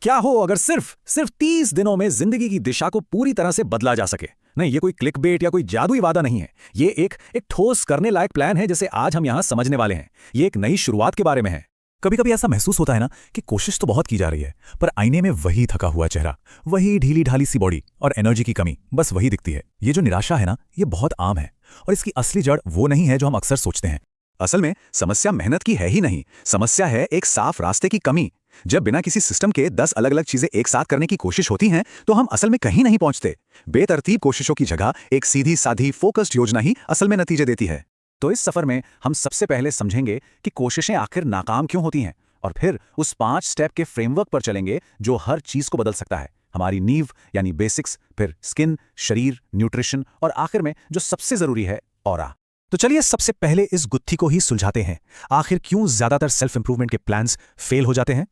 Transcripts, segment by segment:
क्या हो अगर सिर्फ सिर्फ 30 दिनों में जिंदगी की दिशा को पूरी तरह से बदला जा सके। नहीं, ये कोई क्लिकबेट या कोई जादुई वादा नहीं है। ये एक ठोस करने लायक प्लान है, जिसे आज हम यहां समझने वाले हैं। ये एक नई शुरुआत के बारे में है। कभी कभी ऐसा महसूस होता है ना कि कोशिश तो बहुत की जा रही है, पर आईने में वही थका हुआ चेहरा, वही ढीली ढाली सी बॉडी और एनर्जी की कमी बस वही दिखती है। ये जो निराशा है ना, ये बहुत आम है और इसकी असली जड़ वो नहीं है जो हम अक्सर सोचते हैं। असल में समस्या मेहनत की है ही नहीं, समस्या है एक साफ रास्ते की कमी। जब बिना किसी सिस्टम के 10 अलग अलग चीजें एक साथ करने की कोशिश होती हैं, तो हम असल में कहीं नहीं पहुंचते। बेतरतीब कोशिशों की जगह एक सीधी साधी फोकस्ड योजना ही असल में नतीजे देती है। तो इस सफर में हम सबसे पहले समझेंगे कि कोशिशें आखिर नाकाम क्यों होती हैं, और फिर उस 5 स्टेप के फ्रेमवर्क पर चलेंगे जो हर चीज को बदल सकता है। हमारी नींव यानी बेसिक्स, फिर स्किन, शरीर, न्यूट्रिशन और आखिर में जो सबसे जरूरी है, ऑरा। तो चलिए सबसे पहले इस गुत्थी को ही सुलझाते हैं। आखिर क्यों ज्यादातर सेल्फ इंप्रूवमेंट के प्लान्स फेल हो जाते हैं?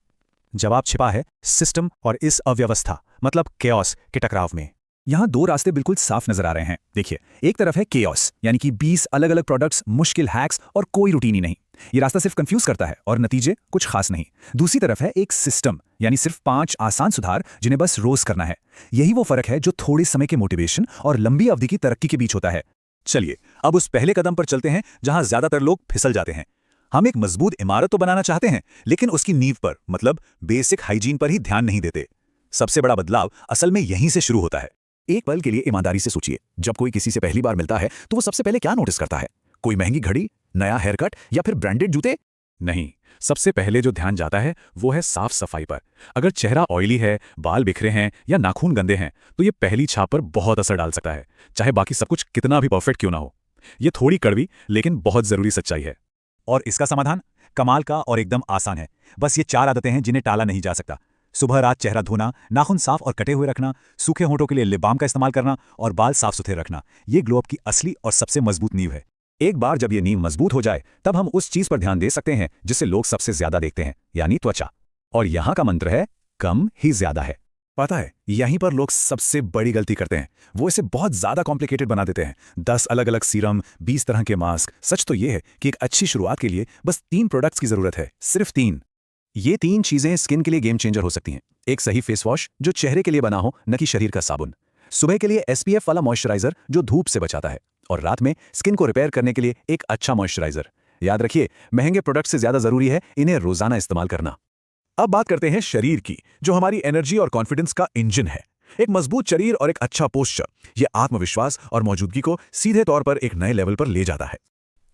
जवाब छिपा है सिस्टम और इस अव्यवस्था मतलब केओस के टकराव में। यहां 2 रास्ते बिल्कुल साफ नजर आ रहे हैं। देखिए, एक तरफ है केओस यानी कि 20 अलग अलग प्रोडक्ट्स, मुश्किल हैक्स और कोई रूटीन ही नहीं। ये रास्ता सिर्फ कंफ्यूज करता है और नतीजे कुछ खास नहीं। दूसरी तरफ है एक सिस्टम यानी सिर्फ 5 आसान सुधार जिन्हें बस रोज करना है। यही वो फर्क है जो थोड़े समय के मोटिवेशन और लंबी अवधि की तरक्की के बीच होता है। चलिए अब उस पहले कदम पर चलते हैं जहां ज्यादातर लोग फिसल जाते हैं। हम एक मजबूत इमारत तो बनाना चाहते हैं, लेकिन उसकी नींव पर मतलब बेसिक हाइजीन पर ही ध्यान नहीं देते। सबसे बड़ा बदलाव असल में यहीं से शुरू होता है। एक पल के लिए ईमानदारी से सोचिए, जब कोई किसी से पहली बार मिलता है तो वो सबसे पहले क्या नोटिस करता है? कोई महंगी घड़ी, नया हेयर कट या फिर ब्रांडेड जूते? नहीं, सबसे पहले जो ध्यान जाता है वो है साफ सफाई पर। अगर चेहरा ऑयली है, बाल बिखरे हैं या नाखून गंदे हैं, तो ये पहली छाप पर बहुत असर डाल सकता है, चाहे बाकी सब कुछ कितना भी परफेक्ट क्यों ना हो। ये थोड़ी कड़वी लेकिन बहुत जरूरी सच्चाई है। और इसका समाधान कमाल का और एकदम आसान है। बस ये 4 आदतें हैं जिन्हें टाला नहीं जा सकता। सुबह रात चेहरा धोना, नाखून साफ और कटे हुए रखना, सूखे होंठों के लिए लिप बाम का इस्तेमाल करना और बाल साफ सुथरे रखना। ये ग्लो अप की असली और सबसे मजबूत नींव है। एक बार जब ये नींव मजबूत हो जाए, तब हम उस चीज पर ध्यान दे सकते हैं जिसे लोग सबसे ज्यादा देखते हैं, यानी त्वचा। और यहां का मंत्र है कम ही ज्यादा है। पता है, यहीं पर लोग सबसे बड़ी गलती करते हैं। वो इसे बहुत ज्यादा कॉम्प्लिकेटेड बना देते हैं। 10 अलग अलग सीरम, 20 तरह के मास्क। सच तो ये है कि एक अच्छी शुरुआत के लिए बस 3 प्रोडक्ट्स की जरूरत है, सिर्फ 3। ये 3 चीजें स्किन के लिए गेम चेंजर हो सकती हैं। एक सही फेस वॉश जो चेहरे के लिए बना हो, न कि शरीर का साबुन। सुबह के लिए SPF वाला मॉइस्चराइजर जो धूप से बचाता है, और रात में स्किन को रिपेयर करने के लिए एक अच्छा मॉइस्चराइजर। याद रखिए, महंगे प्रोडक्ट से ज्यादा जरूरी है इन्हें रोजाना इस्तेमाल करना। अब बात करते हैं शरीर की, जो हमारी एनर्जी और कॉन्फिडेंस का इंजन है। एक मजबूत शरीर और एक अच्छा पोस्चर, ये आत्मविश्वास और मौजूदगी को सीधे तौर पर एक नए लेवल पर ले जाता है।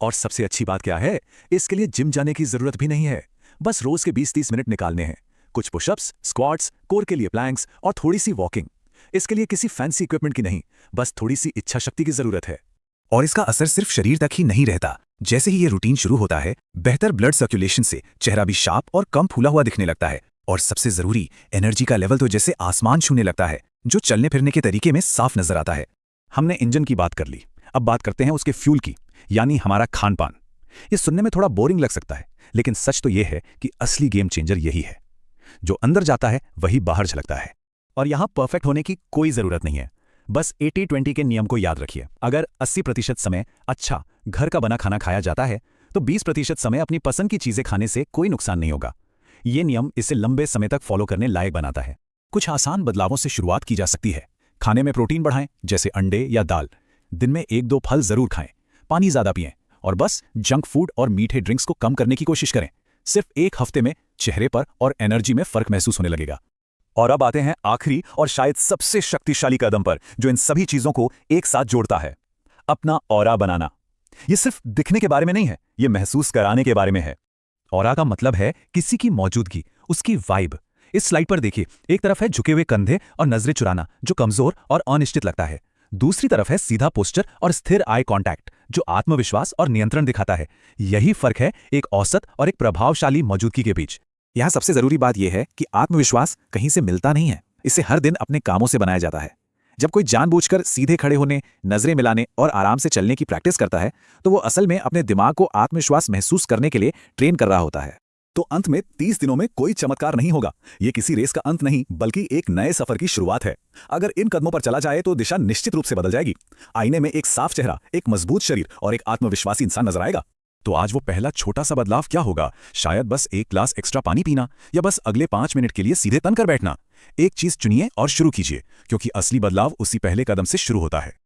और सबसे अच्छी बात क्या है, इसके लिए जिम जाने की जरूरत भी नहीं है। बस रोज के 20-30 मिनट निकालने हैं। कुछ पुशअप्स, स्क्वाट्स, कोर के लिए प्लैंक्स और थोड़ी सी वॉकिंग। इसके लिए किसी फैंसी इक्विपमेंट की नहीं, बस थोड़ी सी इच्छा शक्ति की जरूरत है। और इसका असर सिर्फ शरीर तक ही नहीं रहता। जैसे ही ये रूटीन शुरू होता है, बेहतर ब्लड सर्कुलेशन से चेहरा भी शार्प और कम फूला हुआ दिखने लगता है। और सबसे जरूरी, एनर्जी का लेवल तो जैसे आसमान छूने लगता है, जो चलने फिरने के तरीके में साफ नजर आता है। हमने इंजन की बात कर ली, अब बात करते हैं उसके फ्यूल की, यानी हमारा खान पान। ये सुनने में थोड़ा बोरिंग लग सकता है, लेकिन सच तो यह है कि असली गेम चेंजर यही है। जो अंदर जाता है वही बाहर झलकता है। और यहां परफेक्ट होने की कोई जरूरत नहीं है। बस 80-20 के नियम को याद रखिए। अगर 80% समय अच्छा घर का बना खाना खाया जाता है, तो 20% समय अपनी पसंद की चीजें खाने से कोई नुकसान नहीं होगा। ये नियम इसे लंबे समय तक फॉलो करने लायक बनाता है। कुछ आसान बदलावों से शुरुआत की जा सकती है। खाने में प्रोटीन बढ़ाएं, जैसे अंडे या दाल। दिन में 1-2 फल जरूर खाएं। पानी ज्यादा पिएं और बस जंक फूड और मीठे ड्रिंक्स को कम करने की कोशिश करें। सिर्फ 1 हफ्ते में चेहरे पर और एनर्जी में फर्क महसूस होने लगेगा। और अब आते हैं आखिरी और शायद सबसे शक्तिशाली कदम पर, जो इन सभी चीजों को एक साथ जोड़ता है, अपना ऑरा बनाना। ये सिर्फ दिखने के बारे में नहीं है, ये महसूस कराने के बारे में है। ऑरा का मतलब है किसी की मौजूदगी, उसकी वाइब। इस स्लाइड पर देखिए, एक तरफ है झुके हुए कंधे और नजरें चुराना, जो कमजोर और अनिश्चित लगता है। दूसरी तरफ है सीधा पोस्चर और स्थिर आई कांटेक्ट, जो आत्मविश्वास और नियंत्रण दिखाता है। यही फर्क है एक औसत और एक प्रभावशाली मौजूदगी के बीच। यहां सबसे जरूरी बात यह है कि आत्मविश्वास कहीं से मिलता नहीं है, इसे हर दिन अपने कामों से बनाया जाता है। जब कोई जानबूझकर सीधे खड़े होने, नजरें मिलाने और आराम से चलने की प्रैक्टिस करता है, तो वो असल में अपने दिमाग को आत्मविश्वास महसूस करने के लिए ट्रेन कर रहा होता है। तो अंत में 30 दिनों में कोई चमत्कार नहीं होगा। ये किसी रेस का अंत नहीं, बल्कि एक नए सफर की शुरुआत है। अगर इन कदमों पर चला जाए तो दिशा निश्चित रूप से बदल जाएगी। आईने में एक साफ चेहरा, एक मजबूत शरीर और एक आत्मविश्वासी इंसान नजर आएगा। तो आज वो पहला छोटा सा बदलाव क्या होगा? शायद बस एक ग्लास एक्स्ट्रा पानी पीना, या बस अगले 5 मिनट के लिए सीधे तन कर बैठना। एक चीज चुनिए और शुरू कीजिए, क्योंकि असली बदलाव उसी पहले कदम से शुरू होता है।